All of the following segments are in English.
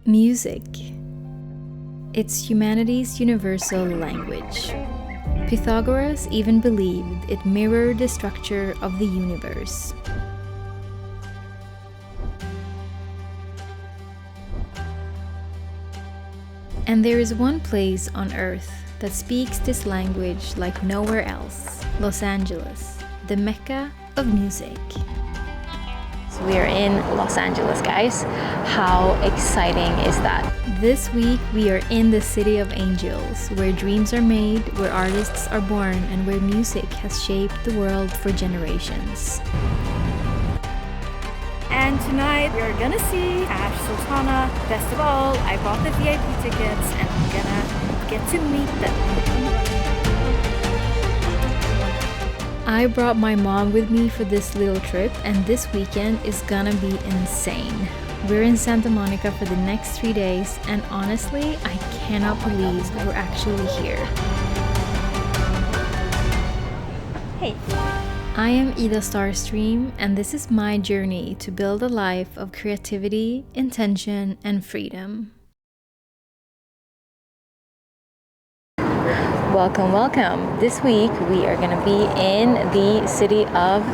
Music. It's humanity's universal language. Pythagoras even believed it mirrored the structure of the universe. And there is one place on Earth that speaks this language like nowhere else: Los Angeles, the Mecca of music. So we are in Los Angeles, guys. How exciting is that? This week we are in the City of Angels, where dreams are made, where artists are born, and where music has shaped the world for generations. And tonight we are gonna see Tash Sultana. Best of all, I bought the VIP tickets and I'm gonna get to meet them. I brought my mom with me for this little trip, and this weekend is gonna be insane. We're in Santa Monica for the next 3 days, and honestly, I cannot believe we're actually here. Hey. I am Ida Starstream, and this is my journey to build a life of creativity, intention, and freedom. Welcome, welcome. This week we are going to be in the City of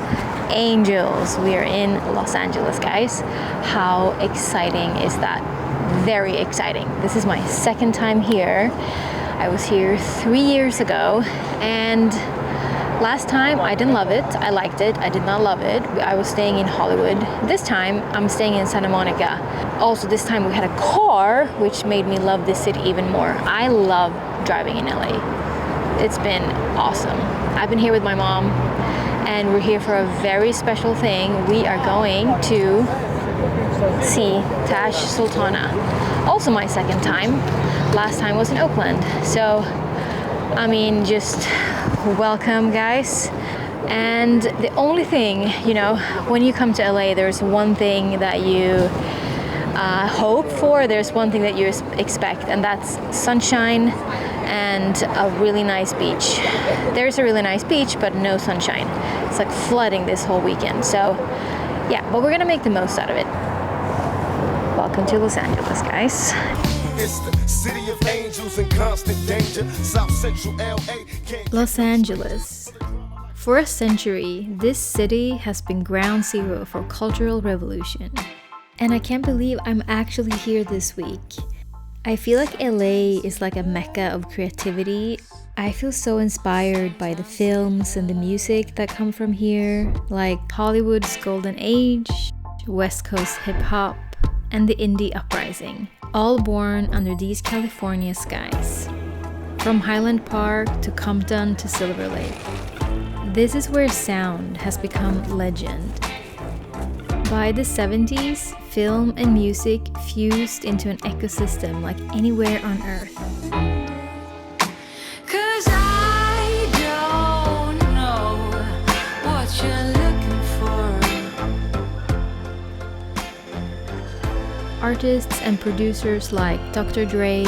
Angels. We are in Los Angeles, guys. How exciting is that? Very exciting. This is my second time here. I was here 3 years ago, and last time I didn't love it. I liked it. I did not love it. I was staying in Hollywood. This time I'm staying in Santa Monica. Also, this time we had a car, which made me love this city even more. I love driving in LA. It's been awesome. I've been here with my mom, and we're here for a very special thing. We are going to see Tash Sultana. Also my second time. Last time was in Oakland. So, I mean, just welcome, guys. And the only thing, you know, when you come to LA, there's one thing that you hope for, there's one thing that you expect, and that's sunshine and a really nice beach. There's a really nice beach, but no sunshine. It's like flooding this whole weekend. So yeah, but we're gonna make the most out of it. Welcome to Los Angeles, guys. It's the city of angels in constant danger. South Central LA. Los Angeles. For a century, this city has been ground zero for cultural revolution. And I can't believe I'm actually here this week. I feel like LA is like a mecca of creativity. I feel so inspired by the films and the music that come from here, like Hollywood's golden age, West Coast hip-hop, and the indie uprising, all born under these California skies. From Highland Park to Compton to Silver Lake. This is where sound has become legend. By the 70s, film and music fused into an ecosystem like anywhere on Earth. 'Cause I don't know what you're looking for. Artists and producers like Dr. Dre,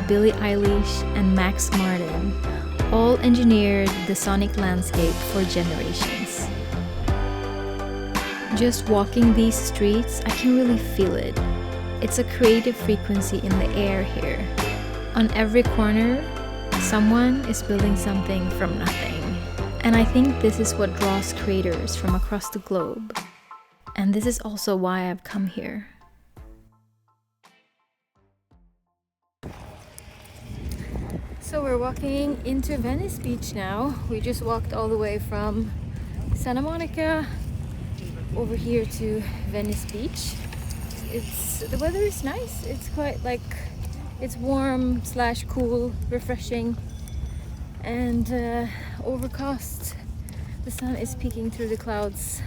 Billie Eilish, and Max Martin all engineered the sonic landscape for generations. Just walking these streets, I can really feel it. It's a creative frequency in the air here. On every corner, someone is building something from nothing. And I think this is what draws creators from across the globe. And this is also why I've come here. So we're walking into Venice Beach now. We just walked all the way from Santa Monica over here to Venice Beach. The weather is nice. It's quite like, it's warm / cool, refreshing, and overcast. The sun is peeking through the clouds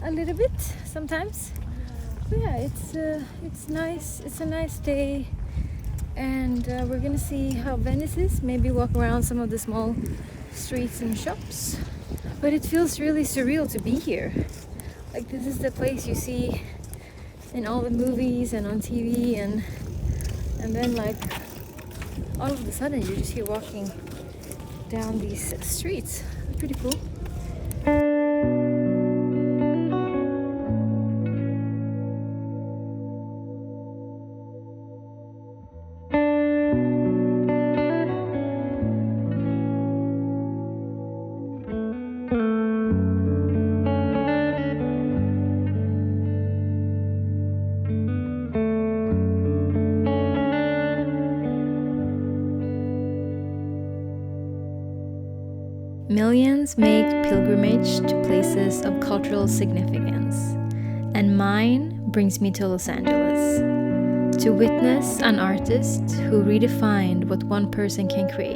a little bit sometimes. But yeah, it's nice. It's a nice day, and we're gonna see how Venice is. Maybe walk around some of the small streets and shops. But it feels really surreal to be here. Like, this is the place you see in all the movies and on TV, and then like all of a sudden you're just here walking down these streets. Pretty cool. Millions make pilgrimage to places of cultural significance, and mine brings me to Los Angeles to witness an artist who redefined what one person can create,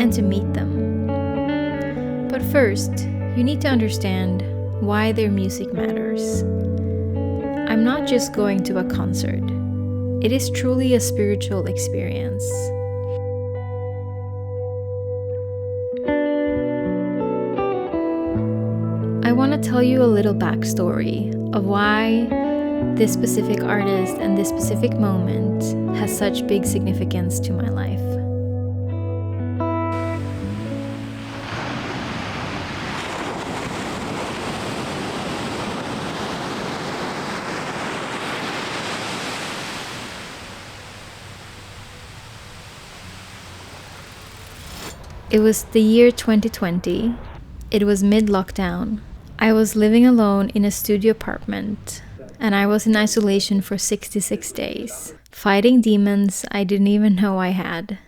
and to meet them. But first, you need to understand why their music matters. I'm not just going to a concert. It is truly a spiritual experience. I want to tell you a little backstory of why this specific artist and this specific moment has such big significance to my life. It was the year 2020. It was mid-lockdown. I was living alone in a studio apartment, and I was in isolation for 66 days, fighting demons I didn't even know I had.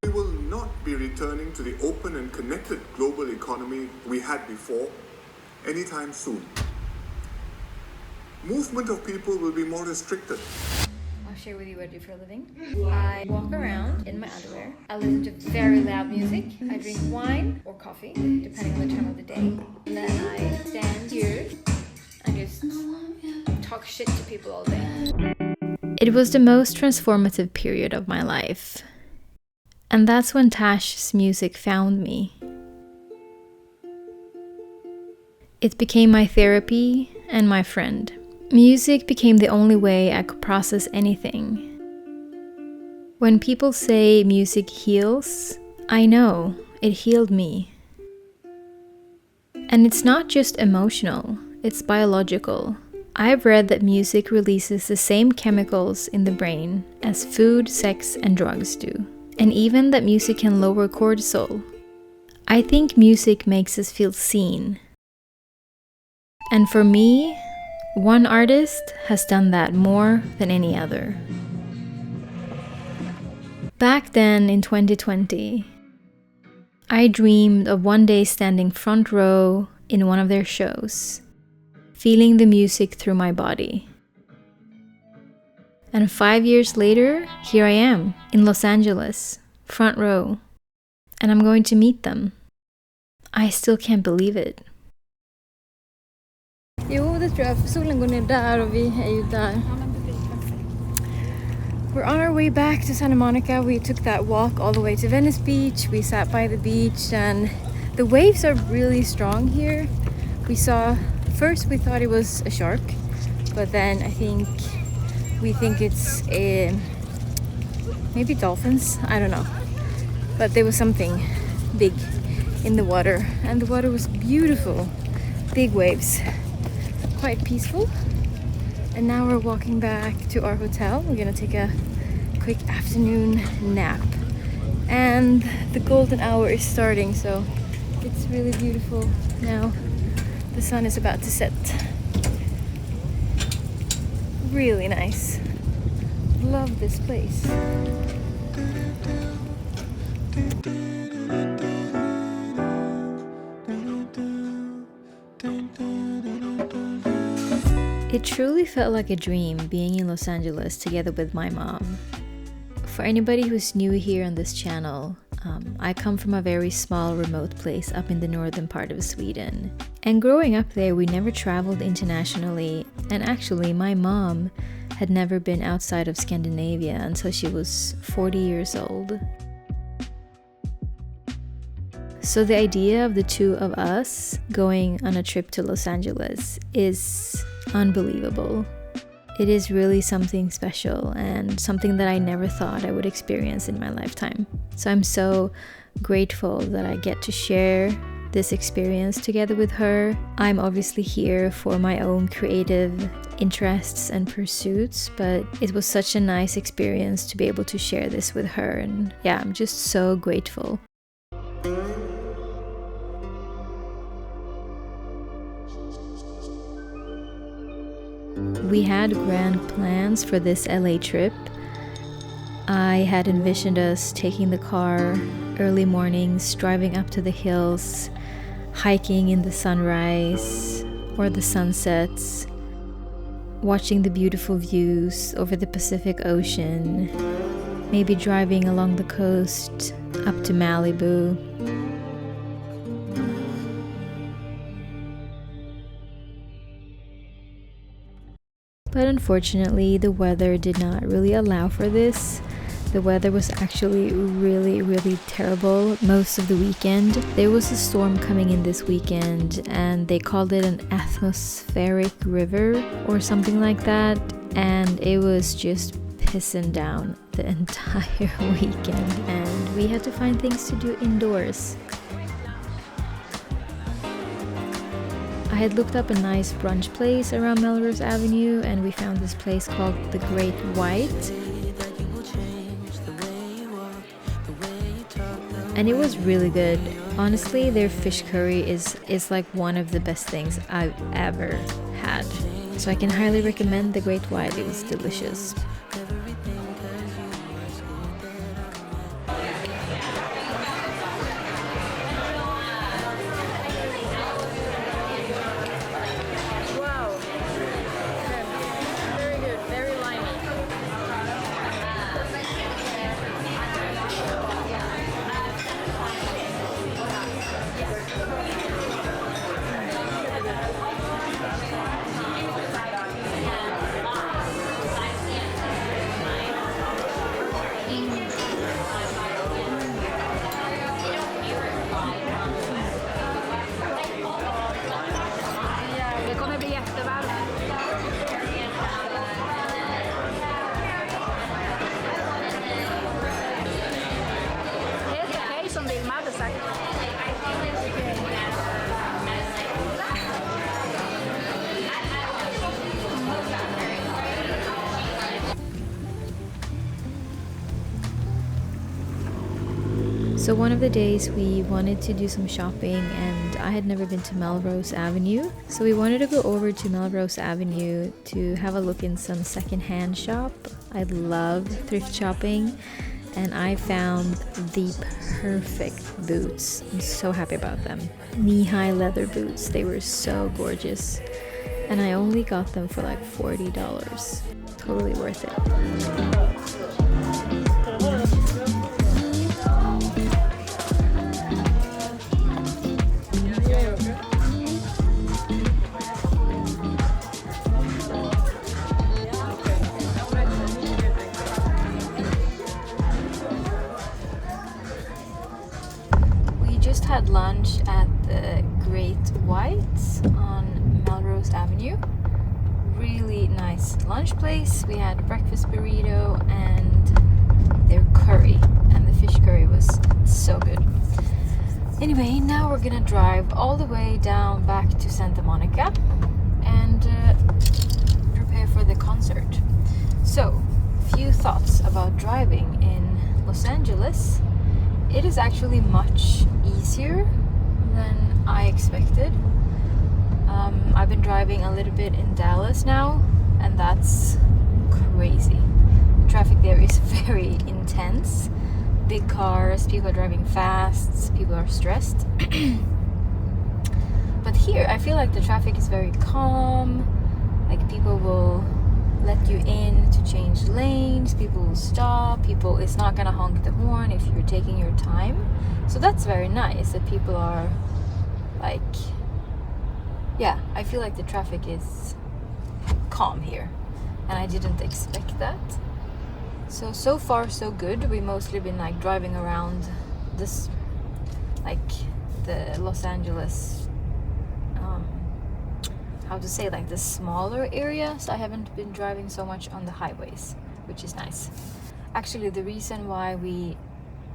We will not be returning to the open and connected global economy we had before anytime soon. Movement of people will be more restricted. I'll share with you what I do for a living. I walk around in my underwear. I listen to very loud music. I drink wine or coffee, depending on the time of the day. And then I stand here and just talk shit to people all day. It was the most transformative period of my life. And that's when Tash's music found me. It became my therapy and my friend. Music became the only way I could process anything. When people say music heals, I know it healed me. And it's not just emotional, it's biological. I've read that music releases the same chemicals in the brain as food, sex, and drugs do. And even that music can lower cortisol. I think music makes us feel seen. And for me, one artist has done that more than any other. Back then in 2020, I dreamed of one day standing front row in one of their shows, feeling the music through my body. And 5 years later, here I am in Los Angeles, front row, and I'm going to meet them. I still can't believe it. Jo, det tror jag. För solen går ner där och vi är ju där. We're on our way back to Santa Monica. We took that walk all the way to Venice Beach. We sat by the beach and the waves are really strong here. First we thought it was a shark, but then we think it's maybe dolphins. I don't know. But there was something big in the water and the water was beautiful. Big waves. Quite peaceful. And now we're walking back to our hotel. We're gonna take a quick afternoon nap. And the golden hour is starting, so it's really beautiful now. The sun is about to set. Really nice. Love this place. It truly felt like a dream being in Los Angeles together with my mom. For anybody who's new here on this channel, I come from a very small remote place up in the northern part of Sweden. And growing up there, we never traveled internationally, and actually my mom had never been outside of Scandinavia until she was 40 years old. So the idea of the two of us going on a trip to Los Angeles is unbelievable. It is really something special and something that I never thought I would experience in my lifetime. So I'm so grateful that I get to share this experience together with her. I'm obviously here for my own creative interests and pursuits, but it was such a nice experience to be able to share this with her, and yeah, I'm just so grateful. We had grand plans for this LA trip. I had envisioned us taking the car early mornings, driving up to the hills, hiking in the sunrise or the sunsets, watching the beautiful views over the Pacific Ocean, maybe driving along the coast up to Malibu. But unfortunately, the weather did not really allow for this. The weather was actually really terrible most of the weekend. There was a storm coming in this weekend and they called it an atmospheric river or something like that, and it was just pissing down the entire weekend and we had to find things to do indoors. I had looked up a nice brunch place around Melrose Avenue and we found this place called the Great White. And it was really good. Honestly, their fish curry is like one of the best things I've ever had. So I can highly recommend the Great White. It was delicious. So one of the days we wanted to do some shopping and I had never been to Melrose Avenue. So we wanted to go over to Melrose Avenue to have a look in some secondhand shop. I love thrift shopping and I found the perfect boots. I'm so happy about them. Knee-high leather boots. They were so gorgeous. And I only got them for like $40. Totally worth it. Had lunch at the Great White on Melrose Avenue. Really nice lunch place. We had a breakfast burrito and their curry, and the fish curry was so good. Anyway, now we're gonna drive all the way down back to Santa Monica and prepare for the concert. So, few thoughts about driving in Los Angeles. It is actually much easier than I expected. I've been driving a little bit in Dallas now, and that's crazy. The traffic there is very intense. Big cars, people are driving fast, people are stressed. But here, I feel like the traffic is very calm. Like people will let you in to change lanes, people will stop, it's not gonna honk the horn if you're taking your time. So that's very nice that people are like, yeah, I feel like the traffic is calm here and I didn't expect that. So far so good. We mostly been like driving around this, like the Los Angeles, how to say, like the smaller areas. I haven't been driving so much on the highways, which is nice. Actually, the reason why we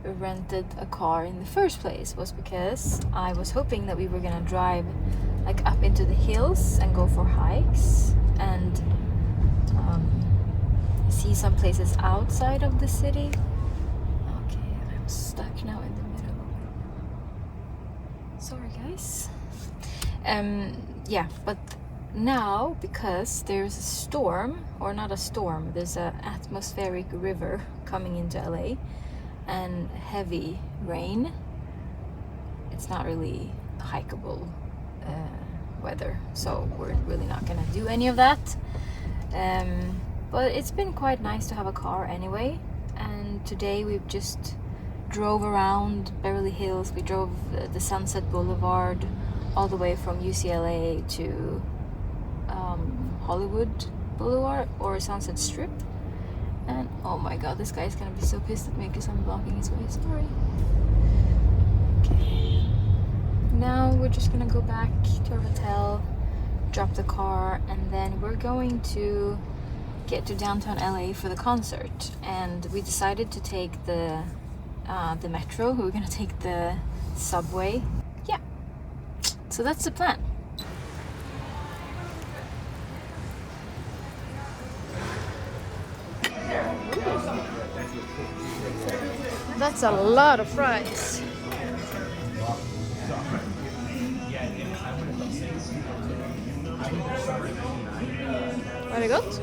rented a car in the first place was because I was hoping that we were gonna drive like up into the hills and go for hikes and see some places outside of the city. Okay, I'm stuck now in the middle. Sorry guys. Yeah, but now, because there's a storm, or not a storm, there's an atmospheric river coming into LA, and heavy rain, it's not really hikeable weather, so we're really not gonna do any of that. But it's been quite nice to have a car anyway, and today we've just drove around Beverly Hills. We drove the Sunset Boulevard all the way from UCLA to Hollywood Boulevard or Sunset Strip. And oh my god, this guy's gonna be so pissed at me because I'm blocking his way. Sorry. Okay. Now we're just gonna go back to our hotel, drop the car, and then we're going to get to downtown LA for the concert. And we decided to take the metro. We're gonna take the subway. Yeah. So that's the plan. That's a lot of fries. Var det gott?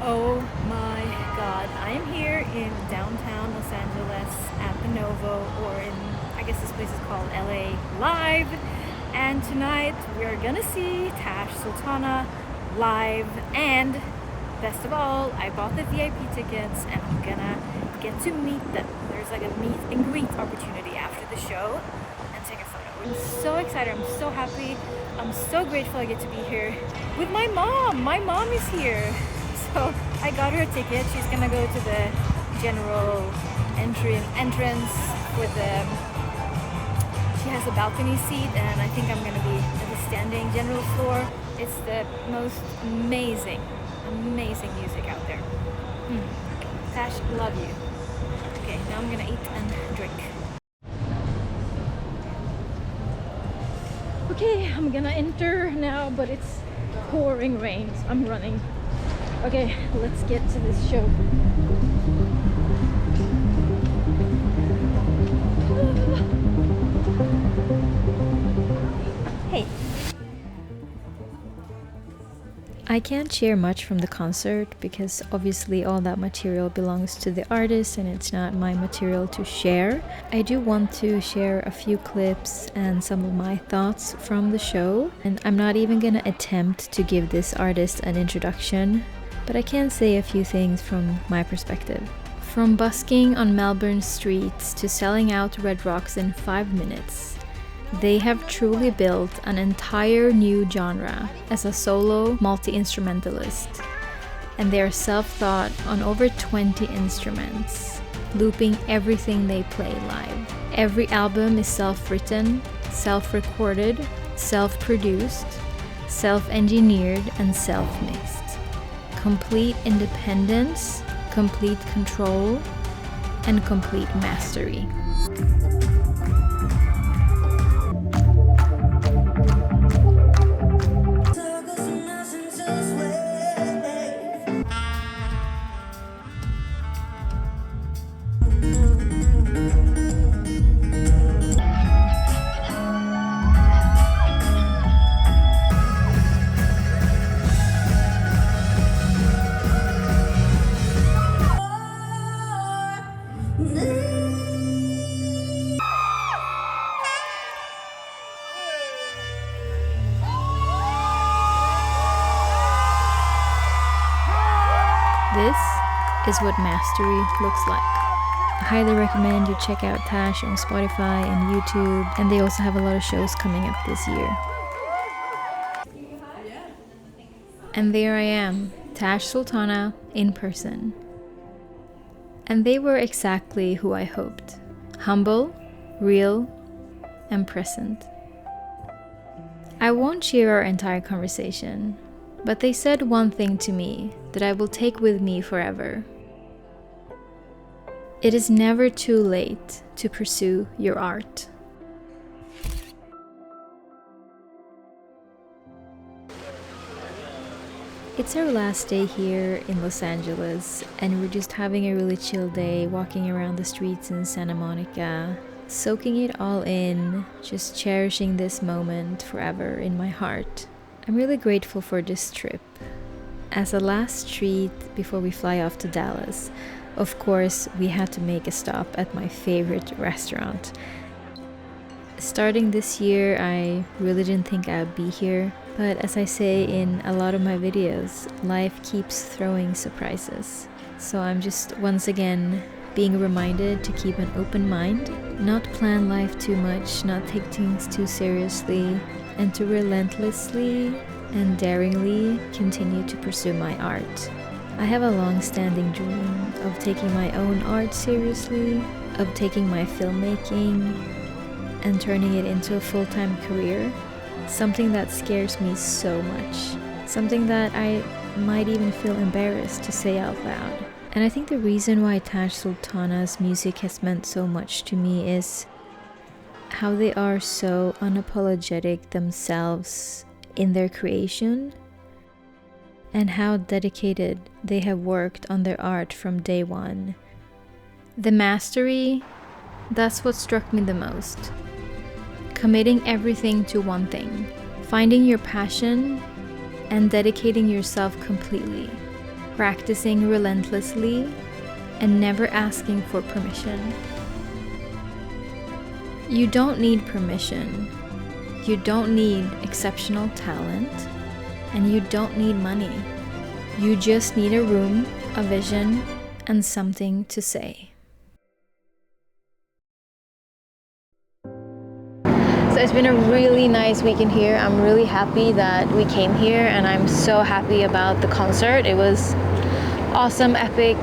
Oh my god, I am here in downtown Los Angeles at the Novo, or in, I guess this place is called LA Live. And tonight we're gonna see Tash Sultana live, and best of all, I bought the VIP tickets and I'm gonna get to meet them. There's like a meet and greet opportunity after the show and take a photo. I'm so excited, I'm so happy, I'm so grateful I get to be here with my mom. My mom is here. So I got her a ticket. She's gonna go to the general entrance with the, she has a balcony seat, and I think I'm gonna be at the standing general floor. It's the most amazing music out there. Tash, love you. Okay, now I'm gonna eat and drink. Okay, I'm gonna enter now, but it's pouring rain, so I'm running. Okay, let's get to this show. Hey. I can't share much from the concert because obviously all that material belongs to the artist and it's not my material to share. I do want to share a few clips and some of my thoughts from the show, and I'm not even gonna attempt to give this artist an introduction, but I can say a few things from my perspective. From busking on Melbourne streets to selling out Red Rocks in 5 minutes, they have truly built an entire new genre as a solo multi-instrumentalist, and they are self-taught on over 20 instruments, looping everything they play live. Every album is self-written, self-recorded, self-produced, self-engineered, and self-mixed. Complete independence, complete control, and complete mastery. This is what mastery looks like. I highly recommend you check out Tash on Spotify and YouTube, and they also have a lot of shows coming up this year. And there I am, Tash Sultana in person. And they were exactly who I hoped. Humble, real, and present. I won't share our entire conversation, but they said one thing to me that I will take with me forever. It is never too late to pursue your art. It's our last day here in Los Angeles, and we're just having a really chill day, walking around the streets in Santa Monica, soaking it all in, just cherishing this moment forever in my heart. I'm really grateful for this trip. As a last treat before we fly off to Dallas, of course, we had to make a stop at my favorite restaurant. Starting this year, I really didn't think I'd be here, but as I say in a lot of my videos, life keeps throwing surprises. So I'm just once again being reminded to keep an open mind, not plan life too much, not take things too seriously, and to relentlessly and daringly continue to pursue my art. I have a long-standing dream of taking my own art seriously, of taking my filmmaking and turning it into a full-time career, something that scares me so much, something that I might even feel embarrassed to say out loud. And I think the reason why Tash Sultana's music has meant so much to me is how they are so unapologetic themselves in their creation, and how dedicated they have worked on their art from day one. The mastery, that's what struck me the most. Committing everything to one thing, finding your passion and dedicating yourself completely, practicing relentlessly and never asking for permission. You don't need permission. You don't need exceptional talent, and you don't need money. You just need a room, a vision, and something to say. So it's been a really nice weekend here. I'm really happy that we came here, and I'm so happy about the concert. It was awesome, epic.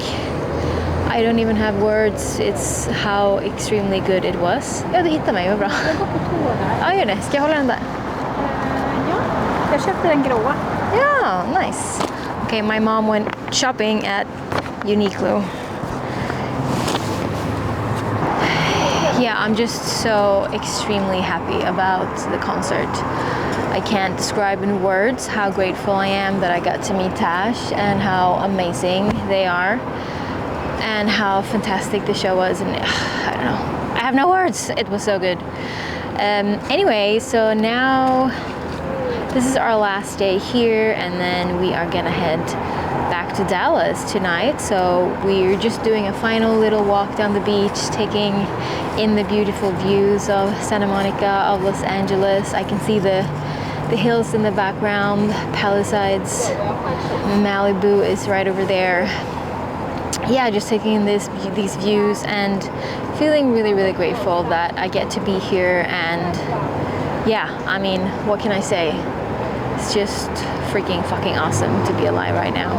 I don't even have words. It's how extremely good it was. Ja, du hittar mig, vad bra. Jag går på toa där. Ja, gör det. Ska jag hålla den där? Ja, jag köpte den gråa. Yeah, nice. Okay, my mom went shopping at Uniqlo. Yeah, I'm just so extremely happy about the concert. I can't describe in words how grateful I am that I got to meet Tash and how amazing they are and how fantastic the show was. And I don't know, I have no words. It was so good. Anyway, so now this is our last day here, and then we are gonna head back to Dallas tonight. So we're just doing a final little walk down the beach, taking in the beautiful views of Santa Monica, of Los Angeles. I can see the hills in the background, Palisades, Malibu is right over there. Yeah, just taking in these views and feeling really, really grateful that I get to be here. And yeah, I mean, what can I say? It's just freaking fucking awesome to be alive right now.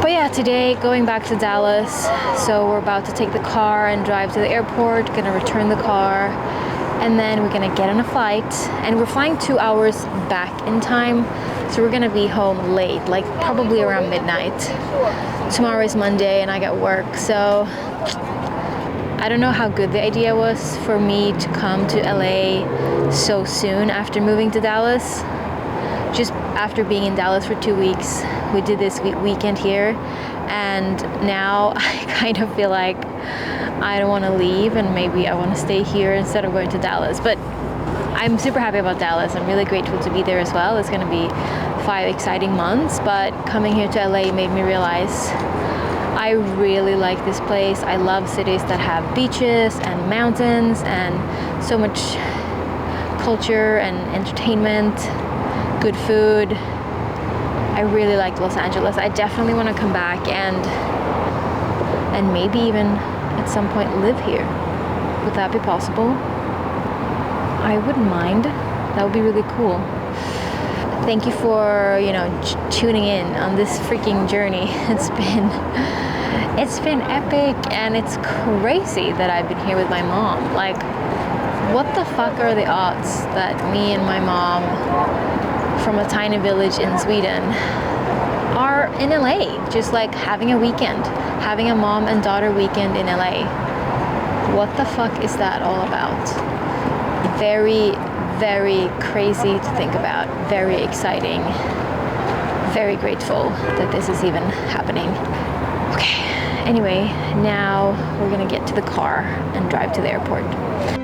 But yeah, today going back to Dallas, so we're about to take the car and drive to the airport, gonna return the car, and then we're gonna get on a flight, and we're flying 2 hours back in time, so we're gonna be home late, like probably around midnight. Tomorrow is Monday and I got work, so I don't know how good the idea was for me to come to LA so soon after moving to Dallas. Just after being in Dallas for 2 weeks, we did this weekend here, and now I kind of feel like I don't want to leave, and maybe I want to stay here instead of going to Dallas. But I'm super happy about Dallas. I'm really grateful to be there as well. It's going to be 5 exciting months, but coming here to LA made me realize I really like this place. I love cities that have beaches and mountains and so much culture and entertainment, good food. I really liked Los Angeles. I definitely want to come back and maybe even at some point live here. Would that be possible? I wouldn't mind. That would be really cool. Thank you for, tuning in on this freaking journey. It's been epic, and it's crazy that I've been here with my mom. Like, what the fuck are the odds that me and my mom from a tiny village in Sweden are in LA, just like having a weekend, having a mom and daughter weekend in LA. What the fuck is that all about? Very, very crazy to think about, very exciting, very grateful that this is even happening. Okay, anyway, now we're gonna get to the car and drive to the airport.